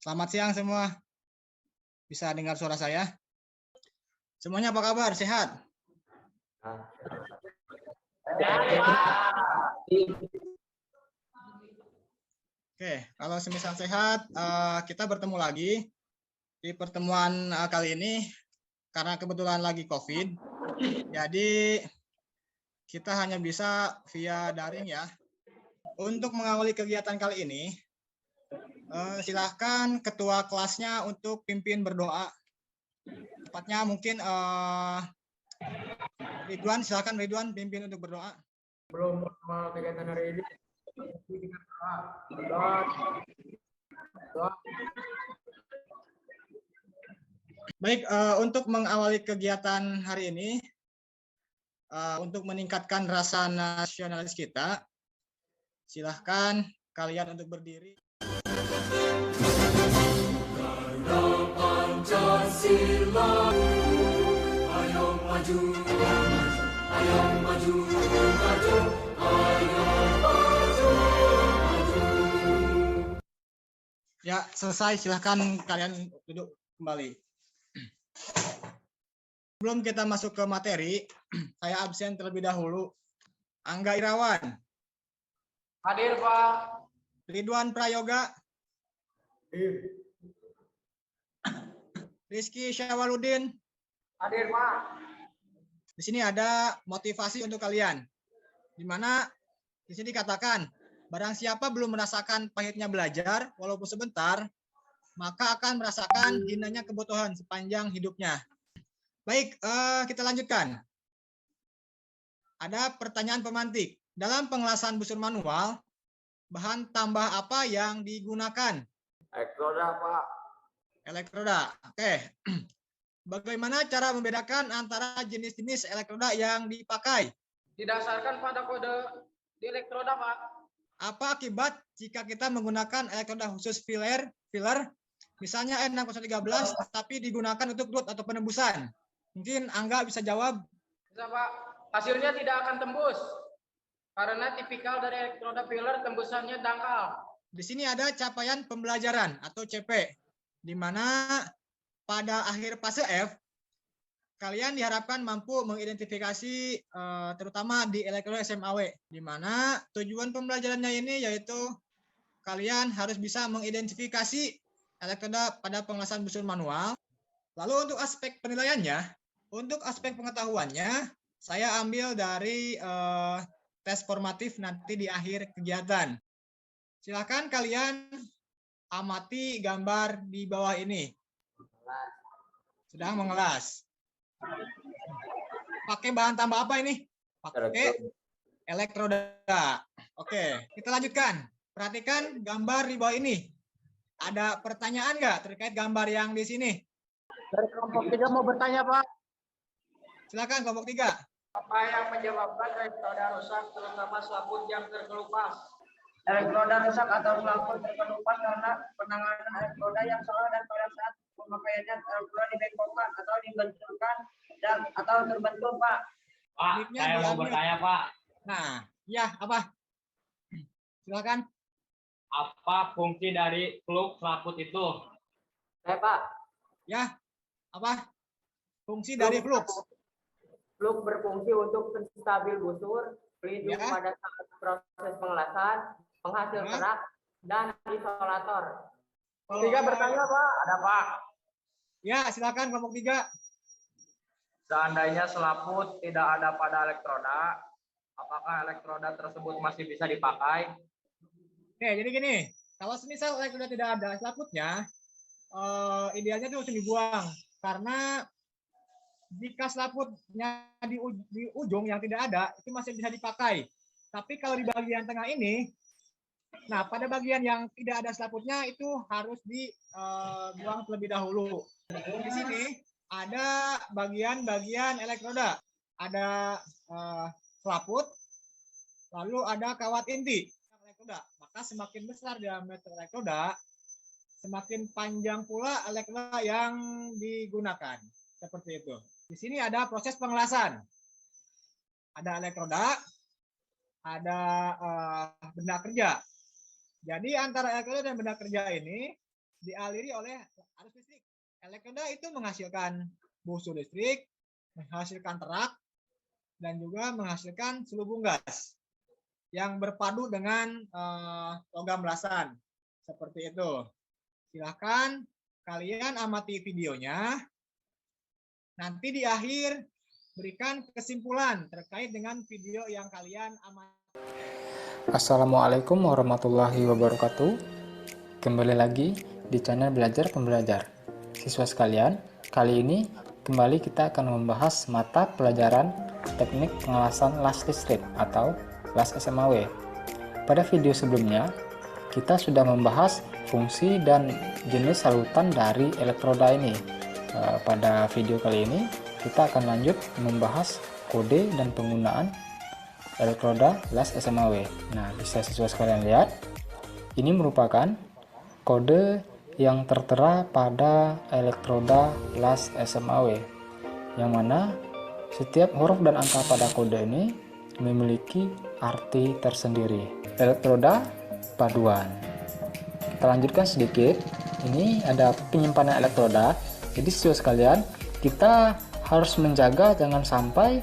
Selamat siang semua. Bisa dengar suara saya? Semuanya apa kabar? Sehat? Oke, kalau semisal sehat, kita bertemu lagi di pertemuan kali ini karena kebetulan lagi COVID. Jadi kita hanya bisa via daring ya. Untuk mengawali kegiatan kali ini, silahkan ketua kelasnya untuk pimpin berdoa. Tepatnya mungkin Ridwan, silakan Ridwan pimpin untuk berdoa. Belum kegiatan hari ini kita berdoa. Baik, untuk mengawali kegiatan hari ini, untuk meningkatkan rasa nasionalis kita, silahkan kalian untuk berdiri. Pancasila, ayo maju, ayo maju, maju, ayo maju, maju. Ya, selesai. Silahkan kalian duduk kembali. Sebelum kita masuk ke materi, saya absen terlebih dahulu. Angga Irawan. Hadir, Pak. Ridwan Prayoga. Hadir. Rizky Syawaludin. Hadir, Pak. Di sini ada motivasi untuk kalian. Di mana di sini dikatakan, barang siapa belum merasakan pahitnya belajar, walaupun sebentar, maka akan merasakan hinanya kebutuhan sepanjang hidupnya. Baik, kita lanjutkan. Ada pertanyaan pemantik. Dalam pengelasan busur manual, bahan tambah apa yang digunakan? Elektroda, Pak. Elektroda. Oke. Bagaimana cara membedakan antara jenis-jenis elektroda yang dipakai? Didasarkan pada kode di elektroda, Pak. Apa akibat jika kita menggunakan elektroda khusus filler, misalnya N6013, tapi digunakan untuk root atau penembusan? Mungkin Angga bisa jawab. Bisa, Pak. Hasilnya tidak akan tembus. Karena tipikal dari elektroda filler tembusannya dangkal. Di sini ada capaian pembelajaran atau CP, di mana pada akhir fase F, kalian diharapkan mampu mengidentifikasi terutama di elektroda SMAW, di mana tujuan pembelajarannya ini yaitu kalian harus bisa mengidentifikasi elektroda pada pengelasan busur manual. Lalu untuk aspek penilaiannya, untuk aspek pengetahuannya, saya ambil dari tes formatif nanti di akhir kegiatan. Silakan kalian amati gambar di bawah ini. Sedang mengelas. Pakai bahan tambah apa ini? Pakai elektroda. Oke, kita lanjutkan. Perhatikan gambar di bawah ini. Ada pertanyaan nggak terkait gambar yang di sini? Dari kelompok 3 mau bertanya, Pak. Silakan kelompok 3. Apa yang menyebabkan elektroda rusak, terutama selaput yang terkelupas? Elektroda rusak atau selaput terkelupas karena penanganan elektroda yang salah dan pada saat pemakaiannya elektroda dibengkokkan atau dibenturkan dan atau terbentur, Pak. Pak, saya mau bertanya, Pak. Nah, ya apa? Silakan. Apa fungsi dari plug selaput itu? Saya, Pak. Ya, apa? Fungsi dari flux. Flux berfungsi untuk penstabil busur, pelindung Ya. pada saat proses pengelasan, penghasil Ya. kerak, dan isolator. Kalau 3 bertanya, Pak. Ada, Pak. Ya, silakan kelompok 3. Seandainya selaput tidak ada pada elektroda, apakah elektroda tersebut masih bisa dipakai? Oke, jadi gini, kalau semisal elektroda tidak ada selaputnya, idealnya itu langsung dibuang. Karena jika selaputnya di ujung yang tidak ada, itu masih bisa dipakai. Tapi kalau di bagian tengah ini, nah pada bagian yang tidak ada selaputnya itu harus dibuang terlebih dahulu. Di sini ada bagian-bagian elektroda. Ada selaput, lalu ada kawat inti elektroda. Maka semakin besar diameter elektroda, semakin panjang pula elektroda yang digunakan. Seperti itu. Di sini ada proses pengelasan. Ada elektroda, ada benda kerja. Jadi antara elektroda dan benda kerja ini dialiri oleh arus listrik. Elektroda itu menghasilkan busur listrik, menghasilkan terak, dan juga menghasilkan selubung gas yang berpadu dengan logam belasan. Seperti itu. Silahkan kalian amati videonya. Nanti di akhir berikan kesimpulan terkait dengan video yang kalian amati. Assalamualaikum warahmatullahi wabarakatuh. Kembali lagi di channel Belajar Pembelajar. Siswa sekalian, kali ini kembali kita akan membahas mata pelajaran teknik pengelasan las listrik atau las SMAW. Pada video sebelumnya, kita sudah membahas fungsi dan jenis salutan dari elektroda ini. Pada video kali ini, kita akan lanjut membahas kode dan penggunaan elektroda las SMAW. Nah, bisa siswa sekalian lihat, ini merupakan kode yang tertera pada elektroda las SMAW, yang mana setiap huruf dan angka pada kode ini memiliki arti tersendiri. Elektroda paduan. Kita lanjutkan sedikit. Ini ada penyimpanan elektroda. Jadi siswa sekalian, kita harus menjaga jangan sampai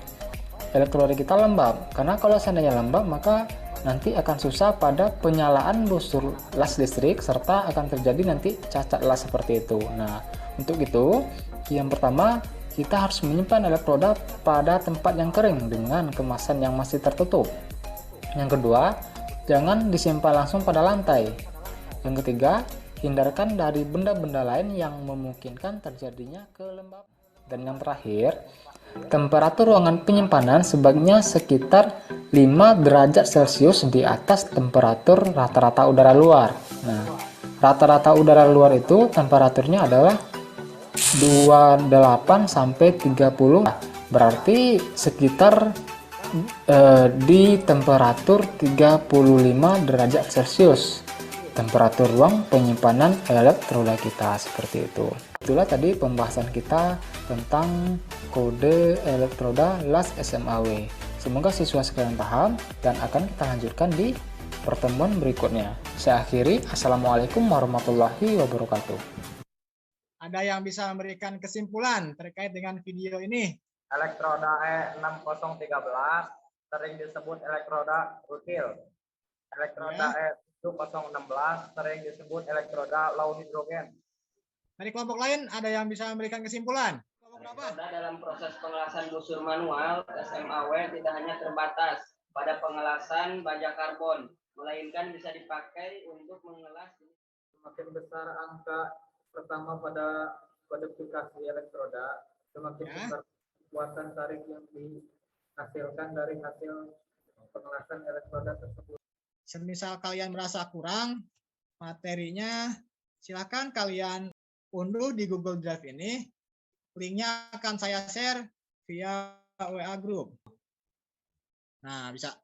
elektroda kita lembab, karena kalau seandainya lembab maka nanti akan susah pada penyalaan busur las listrik serta akan terjadi nanti cacat las seperti itu. Nah, untuk itu yang pertama kita harus menyimpan elektroda pada tempat yang kering dengan kemasan yang masih tertutup. Yang kedua, jangan disimpan langsung pada lantai. Yang ketiga, hindarkan dari benda-benda lain yang memungkinkan terjadinya kelembapan. Dan yang terakhir, temperatur ruangan penyimpanan sebaiknya sekitar 5 derajat Celcius di atas temperatur rata-rata udara luar. Nah, rata-rata udara luar itu temperaturnya adalah 28 sampai 30. Berarti sekitar di temperatur 35 derajat Celcius. Temperatur ruang penyimpanan elektroda kita seperti itu. Itulah tadi pembahasan kita tentang kode elektroda las SMAW. Semoga siswa sekalian paham dan akan kita lanjutkan di pertemuan berikutnya. Saya akhiri. Assalamualaikum warahmatullahi wabarakatuh. Ada yang bisa memberikan kesimpulan terkait dengan video ini? Elektroda E6013 sering disebut elektroda rutil. Elektroda E7016 sering disebut elektroda low hidrogen. Dari kelompok lain ada yang bisa memberikan kesimpulan? Kelompok berapa? Elektroda dalam proses pengelasan busur manual SMAW tidak hanya terbatas pada pengelasan baja karbon, melainkan bisa dipakai untuk mengelas. Semakin besar angka pertama pada kodifikasi elektroda, semakin besar kekuatan tarik yang dihasilkan dari hasil pengelasan elektroda tersebut. Semisal kalian merasa kurang materinya, silakan kalian unduh di Google Drive ini. Linknya akan saya share via WA Group. Nah, bisa.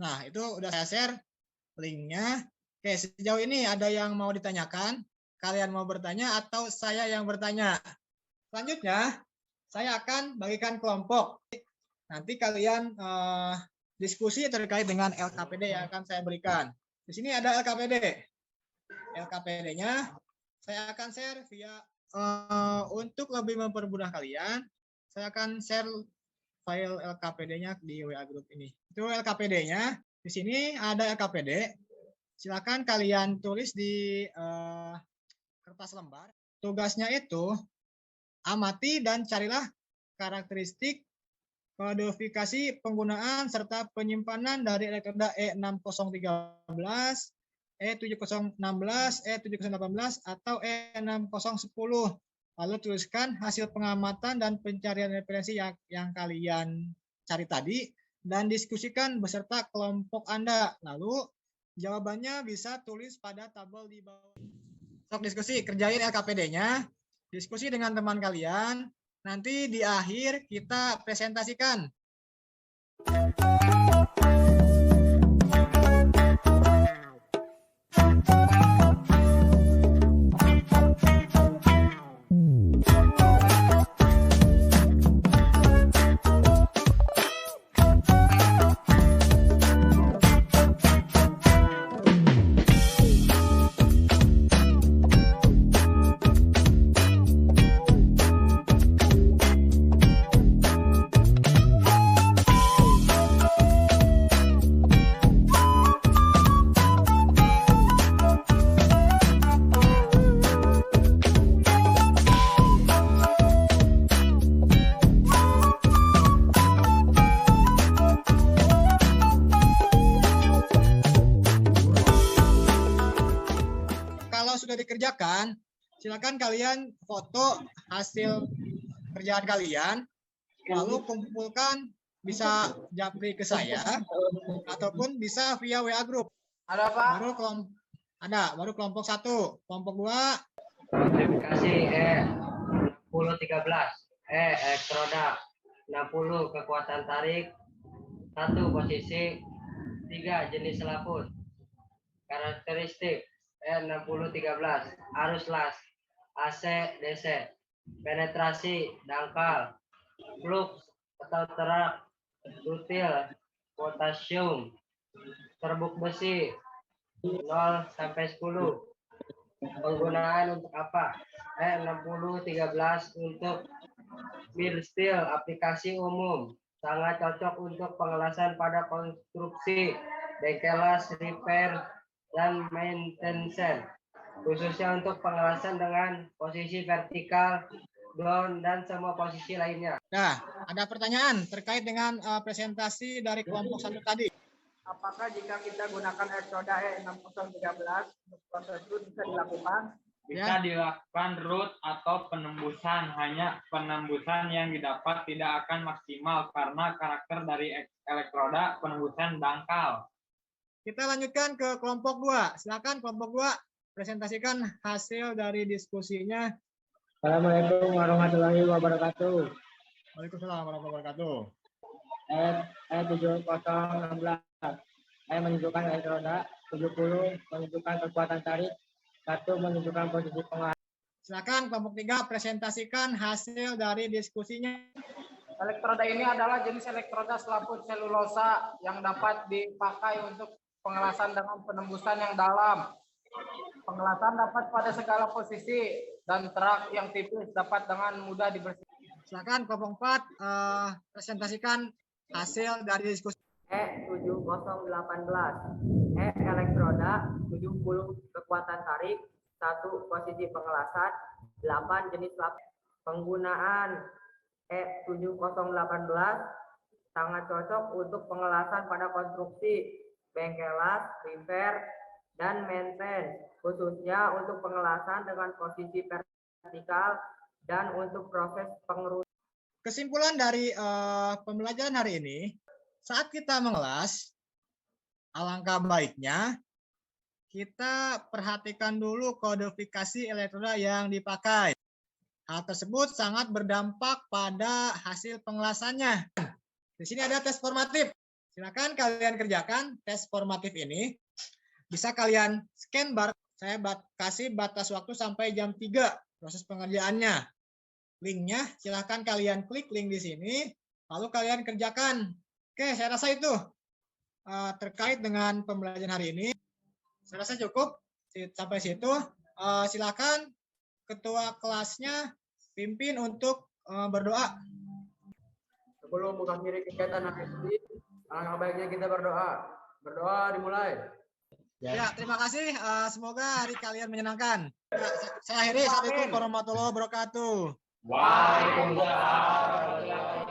Nah, itu udah saya share linknya. Oke, sejauh ini ada yang mau ditanyakan? Kalian mau bertanya atau saya yang bertanya? Selanjutnya, saya akan bagikan kelompok. Nanti kalian diskusi terkait dengan LKPD yang akan saya berikan. Di sini ada LKPD. LKPD-nya saya akan share via untuk lebih mempermudah kalian, saya akan share file LKPD-nya di WA Group ini. Itu LKPD-nya. Di sini ada LKPD. Silakan kalian tulis di kertas lembar. Tugasnya itu amati dan carilah karakteristik, kodifikasi, penggunaan, serta penyimpanan dari elektroda E6013, E7016, E7018, atau E6010. Lalu tuliskan hasil pengamatan dan pencarian referensi yang kalian cari tadi dan diskusikan beserta kelompok Anda. Lalu jawabannya bisa tulis pada tabel di bawah. Sok diskusi, kerjain LKPD-nya, diskusi dengan teman kalian. Nanti di akhir kita presentasikan. sudah dikerjakan, silakan kalian foto hasil kerjaan kalian, lalu kumpulkan, bisa japri ke saya ataupun bisa via WA group. Ada Pak? Baru kelompok 1, kelompok 2. Modifikasi 6013 elektroda 60 kekuatan tarik 1 posisi 3 jenis selaput. Karakteristik 6013 arus las AC DC, penetrasi dangkal, flux atau terak rutil potasium, serbuk besi 0 sampai 10. Penggunaan untuk apa? 6013 untuk mill steel, aplikasi umum, sangat cocok untuk pengelasan pada konstruksi, bengkel las, repair, dan maintenance, khususnya untuk pengelasan dengan posisi vertikal, down, dan semua posisi lainnya. Nah, ada pertanyaan terkait dengan presentasi dari kelompok 1 tadi. Apakah jika kita gunakan elektroda E6013 untuk proses root bisa dilakukan? Bisa dilakukan root atau penembusan, hanya penembusan yang didapat tidak akan maksimal karena karakter dari elektroda penembusan dangkal. Kita lanjutkan ke kelompok 2. Silakan kelompok 2 presentasikan hasil dari diskusinya. Assalamualaikum warahmatullahi wabarakatuh. Waalaikumsalam warahmatullahi wabarakatuh. E7016. Menunjukkan elektroda, 70 menunjukkan kekuatan tarik, 1 menunjukkan posisi pengelasan. Silakan kelompok 3 presentasikan hasil dari diskusinya. Elektroda ini adalah jenis elektroda selaput selulosa yang dapat dipakai untuk pengelasan dengan penembusan yang dalam. Pengelasan dapat pada segala posisi dan terak yang tipis dapat dengan mudah dibersihkan. Silakan kelompok 4 presentasikan hasil dari diskusi. E7018 elektroda 70 kekuatan tarik, 1 posisi pengelasan, 8 jenis lap. Penggunaan E7018 sangat cocok untuk pengelasan pada konstruksi, bengkel las, repair, dan maintenance, khususnya untuk pengelasan dengan posisi vertikal dan untuk proses pengerusan. Kesimpulan dari pembelajaran hari ini, saat kita mengelas, alangkah baiknya kita perhatikan dulu kodifikasi elektroda yang dipakai. Hal tersebut sangat berdampak pada hasil pengelasannya. Di sini ada tes formatif. Silakan kalian kerjakan tes formatif ini. Bisa kalian scan bar. Saya kasih batas waktu sampai jam 3 proses pengerjaannya. Linknya silakan kalian klik link di sini, lalu kalian kerjakan. Oke, saya rasa itu terkait dengan pembelajaran hari ini. Saya rasa cukup sampai situ. Silakan ketua kelasnya pimpin untuk berdoa. Sebelum mengakhiri kegiatan hari ini, alangkah baiknya kita berdoa. Berdoa dimulai. Ya, terima kasih. Semoga hari kalian menyenangkan. Saya akhiri. Assalamualaikum warahmatullahi wabarakatuh. Waalaikumsalam.